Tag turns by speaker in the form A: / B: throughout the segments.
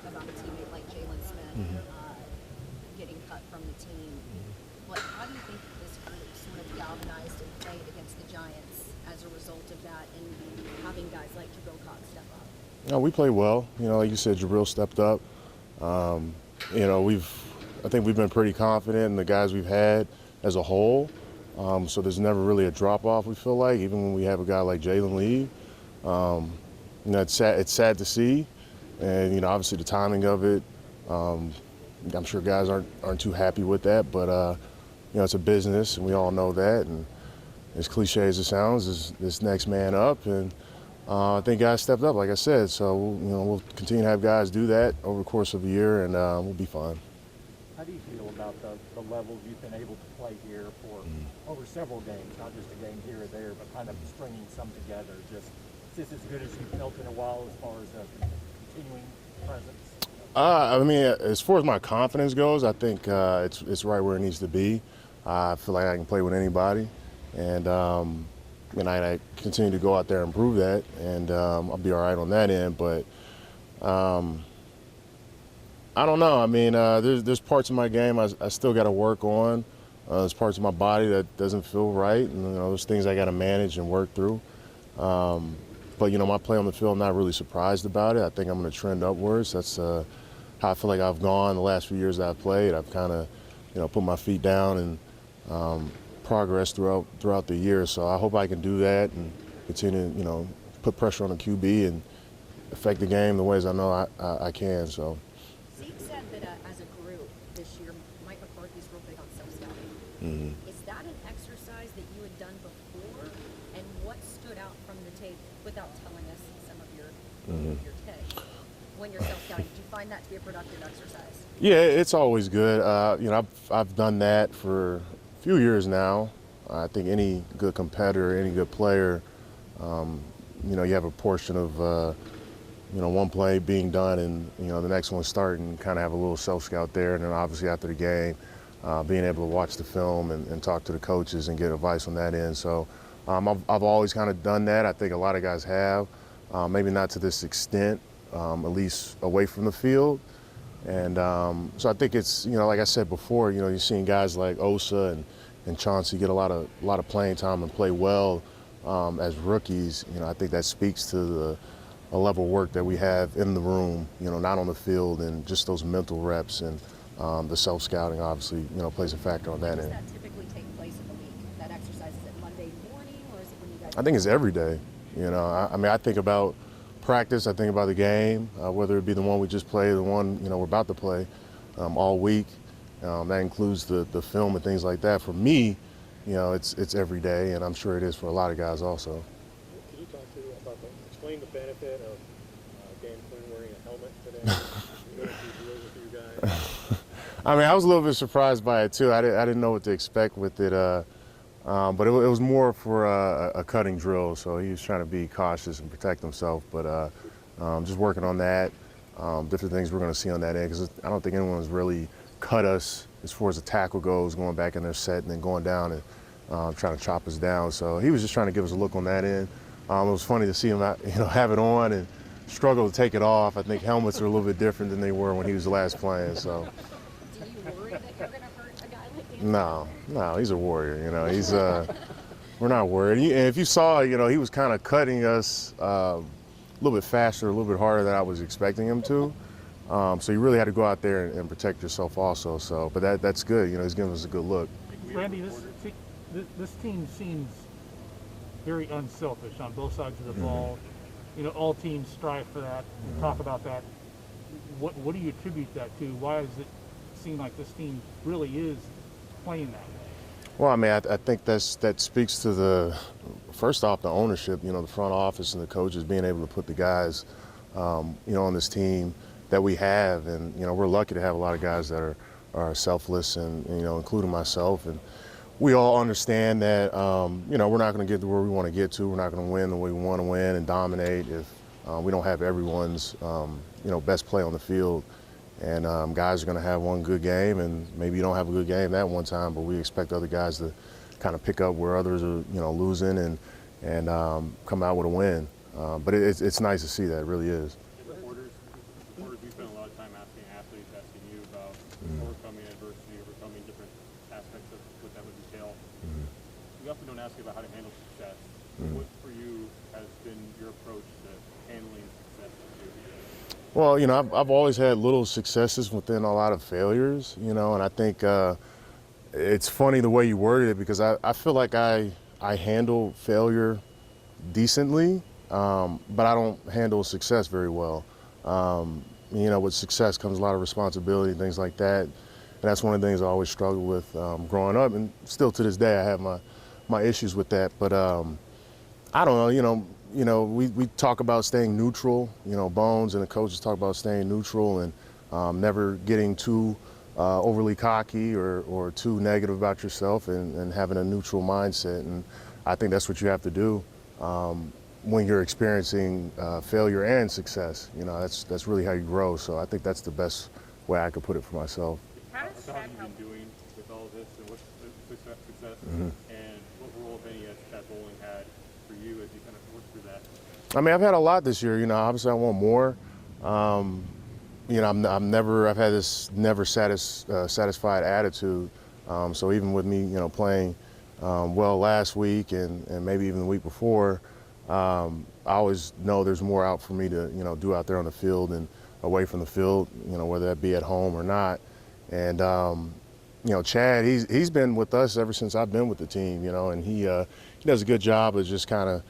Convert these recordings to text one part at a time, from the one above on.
A: about a teammate like Jalen Smith getting cut from the team. But how do you think this group sort of galvanized and played against the Giants as a result of that, and having guys like Jabril Cox step up?
B: No, we played well. Like you said, Jabril stepped up. Um, I think we've been pretty confident in the guys we've had as a whole. So there's never really a drop off. We feel like even when we have a guy like Jalen leave, it's sad to see, and obviously the timing of it. I'm sure guys aren't too happy with that, but it's a business, and we all know that. And as cliche as it sounds, is this next man up, and I think guys stepped up, like I said. So we'll continue to have guys do that over the course of a year, and we'll be fine.
C: How do you feel about the levels you've been able to play here for over several games, not just a game here or there, but kind of stringing some together? Is this as good as you've felt in a while as far as a continuing presence?
B: As far as my confidence goes, I think it's right where it needs to be. I feel like I can play with anybody, and I continue to go out there and prove that, and I'll be all right on that end. But I don't know. There's parts of my game I still got to work on. There's parts of my body that doesn't feel right, and there's things I got to manage and work through. But my play on the field, I'm not really surprised about it. I think I'm going to trend upwards. That's how I feel like I've gone the last few years that I've played. I've kind of put my feet down and progress throughout the year. So I hope I can do that and continue to put pressure on the QB and affect the game the ways I know I can. So.
A: Zeke said that as a group this year, Mike McCarthy's real big on self-scouting. Is that an exercise that you had done before? And what stood out from the tape, without telling us some of your take, when you're self-scouting? Did you find that to be a productive exercise?
B: Yeah, it's always good. I've done that for a few years now. I think any good competitor, any good player, you have a portion of one play being done and the next one starting, kind of have a little self-scout there, and then obviously after the game, being able to watch the film and talk to the coaches and get advice on that end. So I've always kind of done that. I think a lot of guys have, maybe not to this extent, at least away from the field. And so I think it's, like I said before, you're seeing guys like Osa and Chauncey get a lot of playing time and play well as rookies. I think that speaks to a level of work that we have in the room, not on the field, and just those mental reps, and the self-scouting obviously, plays a factor on that end.
A: Does that typically take place in the week? That exercise, is it Monday morning, or is it when you guys?
B: I think it's every day. I think about practice, I think about the game, whether it be the one we just played, the one we're about to play, all week. That includes the film and things like that. For me, it's every day, and I'm sure it is for a lot of guys also.
D: Can you talk explain the benefit of Dan Quinn wearing a helmet today? With you guys?
B: I was a little bit surprised by it too. I didn't know what to expect with it, but it was more for a cutting drill, so he was trying to be cautious and protect himself. But just working on that, different things we're going to see on that end, because I don't think anyone's really cut us as far as the tackle goes, going back in their set and then going down and trying to chop us down. So he was just trying to give us a look on that end. It was funny to see him, have it on and struggle to take it off. I think helmets are a little bit different than they were when he was last playing. So.
A: Do you worry that you're going to hurt a guy like Dan?
B: No, he's a warrior. He's we're not worried. And if you saw, he was kind of cutting us a little bit faster, a little bit harder than I was expecting him to. So you really had to go out there and protect yourself also. So, but that's good. He's giving us a good look.
C: Randy, this team seems very unselfish on both sides of the ball. All teams strive for that and talk about that. What do you attribute that to? Why does it seem like this team really is playing that way?
B: Well, I think that speaks to first off, the ownership, the front office and the coaches being able to put the guys, on this team that we have. And, we're lucky to have a lot of guys that are selfless, and, including myself. And we all understand that, we're not going to get to where we want to get to. We're not going to win the way we want to win and dominate if we don't have everyone's, best play on the field. And guys are going to have one good game, and maybe you don't have a good game that one time, but we expect other guys to kind of pick up where others are, losing and come out with a win. But it's nice to see that. It really is.
D: Reporters, we spend a lot of time overcoming adversity, overcoming different aspects of what that would entail. We often don't ask you about how to handle success. What for you has been your approach to handling success?
B: Well, I've always had little successes within a lot of failures, and I think it's funny the way you worded it, because I feel like I handle failure decently, but I don't handle success very well. With success comes a lot of responsibility and things like that. And that's one of the things I always struggled with growing up, and still to this day I have my issues with that. But I don't know, we talk about staying neutral, Bones and the coaches talk about staying neutral and never getting too overly cocky or too negative about yourself, and having a neutral mindset. And I think that's what you have to do when you're experiencing failure and success. That's really how you grow. So I think that's the best way I could put it for myself.
D: How have you been doing with all of this, and what's the success, and what role, if any, has that bowling had for you as you kind of work through that?
B: I mean, I've had a lot this year. Obviously I want more. I've had this never satisfied attitude. So even with me, playing well last week and maybe even the week before, I always know there's more out for me to, do out there on the field and away from the field, whether that be at home or not. And, Chad, he's been with us ever since I've been with the team, and he does a good job of just kind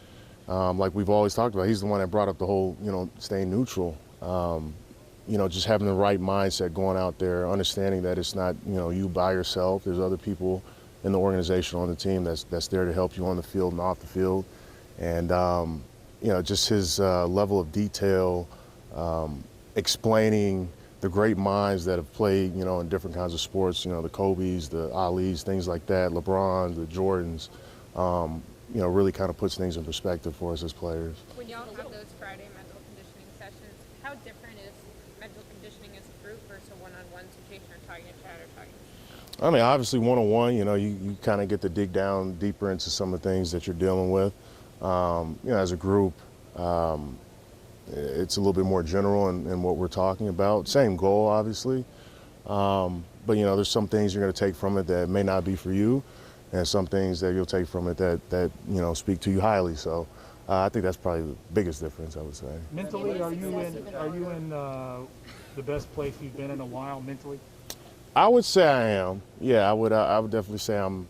B: of, like we've always talked about, he's the one that brought up the whole, staying neutral. Just having the right mindset going out there, understanding that it's not, you by yourself. There's other people in the organization, on the team that's there to help you on the field and off the field. And, just his level of detail, explaining the great minds that have played, in different kinds of sports, the Kobe's, the Ali's, things like that, LeBron, the Jordans, really kind of puts things in perspective for us as players.
E: When y'all have those Friday mental conditioning sessions, how different is mental conditioning as a group versus a one-on-one situation, or talking to Chad or talking to
B: I mean, obviously one-on-one, you kind of get to dig down deeper into some of the things that you're dealing with. As a group, it's a little bit more general in what we're talking about. Same goal, obviously. But, there's some things you're going to take from it that may not be for you, and some things that you'll take from it that speak to you highly. So I think that's probably the biggest difference, I would say.
C: Mentally, are you in the best place you've been in a while mentally?
B: I would say I am. Yeah, I would definitely say I'm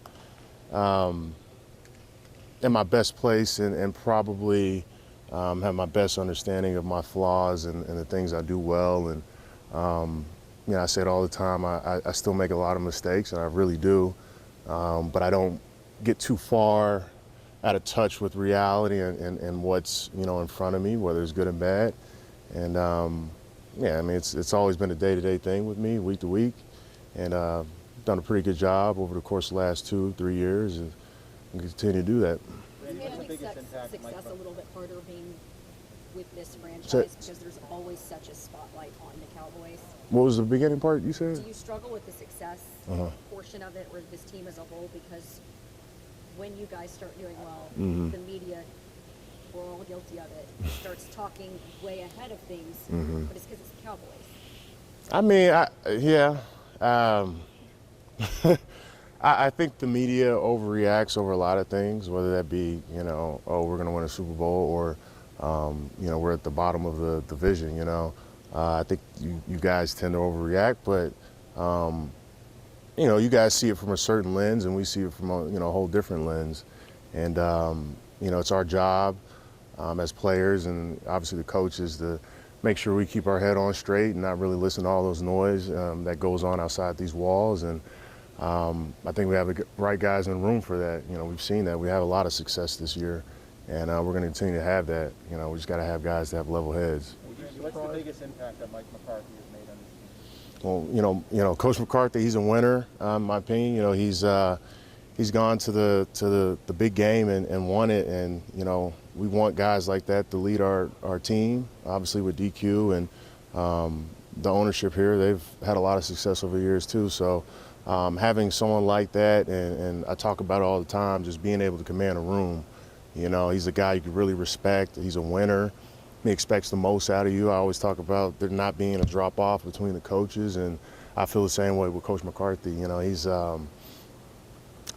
B: in my best place, and probably have my best understanding of my flaws and the things I do well. And I say it all the time, I still make a lot of mistakes, and I really do. But I don't get too far out of touch with reality and what's in front of me, whether it's good and bad. And it's always been a day-to-day thing with me, week to week. And done a pretty good job over the course of the last 2-3 years, and continue to do that.
A: Randy, what's the biggest impact success a little bit harder being with this franchise, because there's always such a spotlight on the Cowboys?
B: What was the beginning part you said?
A: Do you struggle with the success portion of it, or this team as a whole? Because when you guys start doing well, the media, we're all guilty of it, starts talking way ahead of things, but it's because it's the Cowboys.
B: I mean, I think the media overreacts over a lot of things, whether that be, we're going to win a Super Bowl, or, we're at the bottom of the division, I think you guys tend to overreact, but, you guys see it from a certain lens, and we see it from a whole different lens. And, it's our job as players, and obviously the coaches, to make sure we keep our head on straight and not really listen to all those noise that goes on outside these walls. And I think we have the right guys in the room for that. We've seen that. We have a lot of success this year, and we're going to continue to have that. We just got to have guys that have level heads.
F: What's the biggest impact that Mike McCarthy has made on this team?
B: Well, Coach McCarthy, he's a winner, in my opinion. He's gone to the big game and won it, and we want guys like that to lead our team. Obviously with DQ and the ownership here, they've had a lot of success over the years too. So having someone like that, and I talk about it all the time, just being able to command a room. He's a guy you can really respect. He's a winner. He expects the most out of you. I always talk about there not being a drop-off between the coaches, and I feel the same way with Coach McCarthy. You know, he's I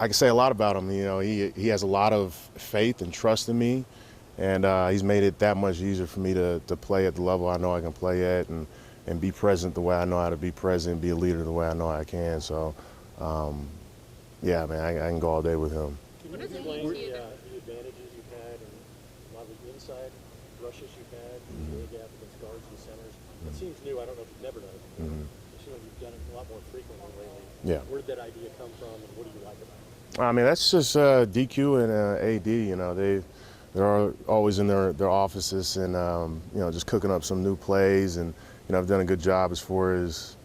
B: can say a lot about him. You know, he has a lot of faith and trust in me, and he's made it that much easier for me to play at the level I know I can play at, and be present the way I know how to be present, be a leader the way I know I can. So, yeah, man, I can go all day with him.
E: What does it mean to you?
G: The advantages you've had and a lot of the inside rushes you've had, the gap against guards and centers. It seems new. I don't know if you've never done it before. It seems like you've done it a lot more frequently lately.
B: Yeah.
G: Where did that idea come from, and what do you like about it?
B: I mean, that's just DQ and AD. You know, they're always in their offices and you know, just cooking up some new plays, and you know, I've done a good job as far as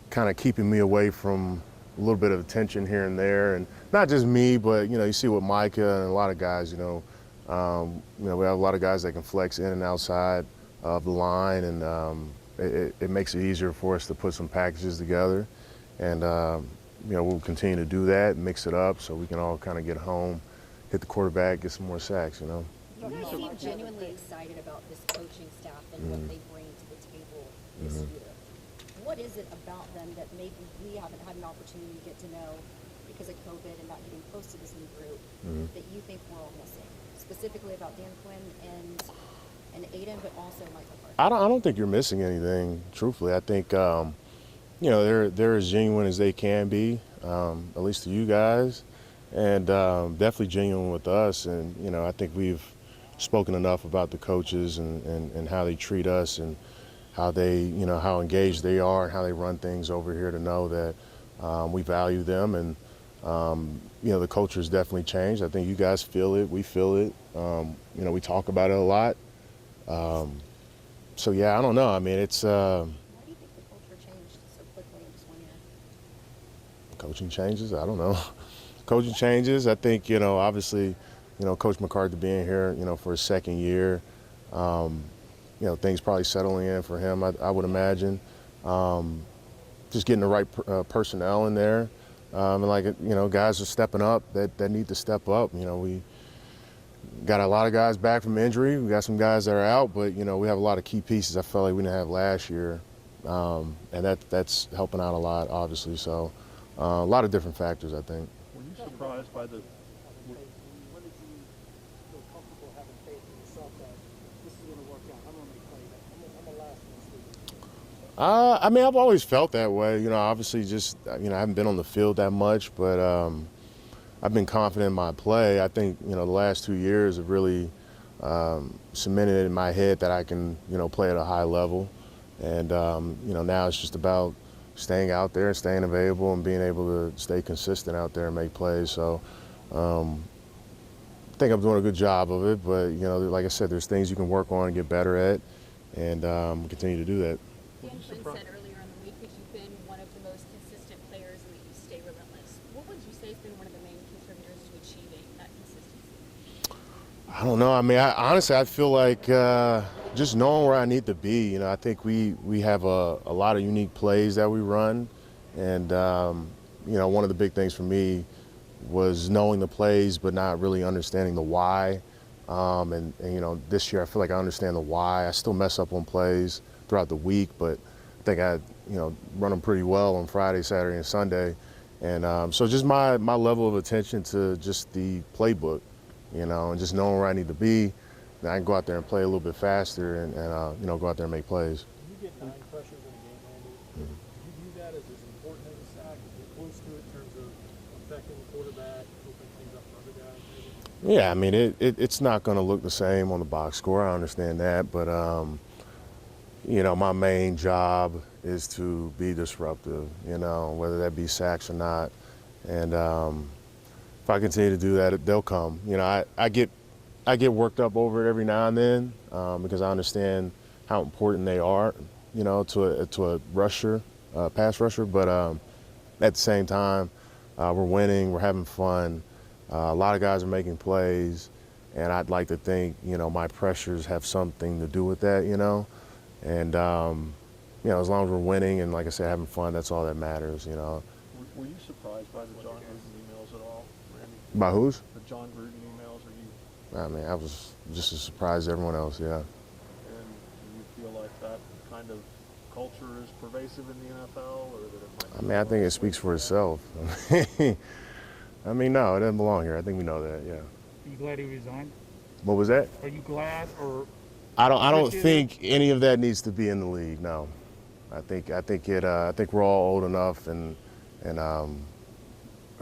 B: kind of keeping me away from a little bit of attention here and there, and not just me, but you know, you see with Micah and a lot of guys. You know, we have a lot of guys that can flex in and outside of the line, and it makes it easier for us to put some packages together, and you know, we'll continue to do that, mix it up, so we can all kind of get home, hit the quarterback, get some more sacks. You know.
A: You guys seem genuinely excited about this coaching staff and what they bring to the table this year. What is it about them that maybe we haven't had an opportunity to get to know because of COVID and not getting close to this new group that you think we're all missing? Specifically about Dan Quinn and Aiden, but also Michael Carter.
B: I don't think you're missing anything. Truthfully, I think you know, they're as genuine as they can be, at least to you guys, and definitely genuine with us. And you know, I think we've spoken enough about the coaches and how they treat us, and how they, you know, how engaged they are and how they run things over here, to know that we value them. And you know, the culture's definitely changed. I think you guys feel it. We feel it. You know, we talk about it a lot. So yeah, I don't know. I mean, it's.
A: Why do you think the culture changed so quickly in just 1 year?
B: Coaching changes. I don't know. Coaching changes. I think, you know, obviously, you know, Coach McCarthy being here, you know, for his second year, you know, things probably settling in for him, I would imagine. Just getting the right personnel in there. And like, you know, guys are stepping up that need to step up. You know, we got a lot of guys back from injury. We got some guys that are out, but, you know, we have a lot of key pieces I felt like we didn't have last year. And that's helping out a lot, obviously. So a lot of different factors, I think.
G: Were you surprised by the?
H: When did you feel comfortable having faith in yourself that this is going to work out? I'm going to make plays. I'm going to last in this league.
B: I mean, I've always felt that way. You know, obviously, just, you know, I haven't been on the field that much, but I've been confident in my play. I think, you know, the last 2 years have really cemented it in my head that I can, you know, play at a high level. And, you know, now it's just about staying out there, staying available, and being able to stay consistent out there and make plays. So I think I'm doing a good job of it. But, you know, like I said, there's things you can work on and get better at, and continue to do that.
E: Dan Quinn said earlier in the week that you've been one of the most consistent players and that you stay relentless. What would you say has been one of the main contributors to achieving that consistency?
B: I don't know. I mean, honestly, I feel like just knowing where I need to be. You know, I think we have a lot of unique plays that we run, and you know, one of the big things for me was knowing the plays but not really understanding the why. And you know, this year I feel like I understand the why. I still mess up on plays throughout the week, but I think I, you know, run them pretty well on Friday, Saturday, and Sunday. And so just my level of attention to just the playbook, you know, and just knowing where I need to be, then I can go out there and play a little bit faster and you know, go out there and make plays.
H: You get 9 pressures in a game, Randy. Do you view that as important as a sack? Is it close to it in terms of affecting the quarterback, opening things up for other guys? Maybe?
B: Yeah, I mean, it's not going to look the same on the box score. I understand that, but you know, my main job is to be disruptive, you know, whether that be sacks or not. And if I continue to do that, they'll come. You know, I get worked up over it every now and then because I understand how important they are, you know, to a rusher, pass rusher. But at the same time, we're winning, we're having fun. A lot of guys are making plays, and I'd like to think, you know, my pressures have something to do with that, you know. And, you know, as long as we're winning and, like I said, having fun, that's all that matters, you know.
G: Were you surprised by the John Gruden emails at all, Randy?
B: By whose?
G: The John Gruden emails, are you?
B: I mean, I was just as surprised as everyone else, yeah.
G: And do you feel like that kind of
H: culture is pervasive in the NFL, or that it might?
B: I mean, I think it speaks for itself. I mean, no, it doesn't belong here. I think we know that. Yeah.
C: Are you glad he resigned?
B: What was that?
C: Are you glad or?
B: I don't
C: Appreciate
B: think any of that needs to be in the league. No, I think we're all old enough, and I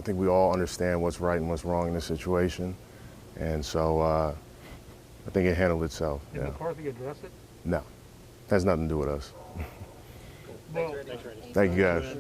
B: think we all understand what's right and what's wrong in this situation, and so I think it handled itself.
C: Did
B: Yeah.
C: McCarthy address it?
B: No, has nothing to do with us.
C: Well,
B: Thank you guys.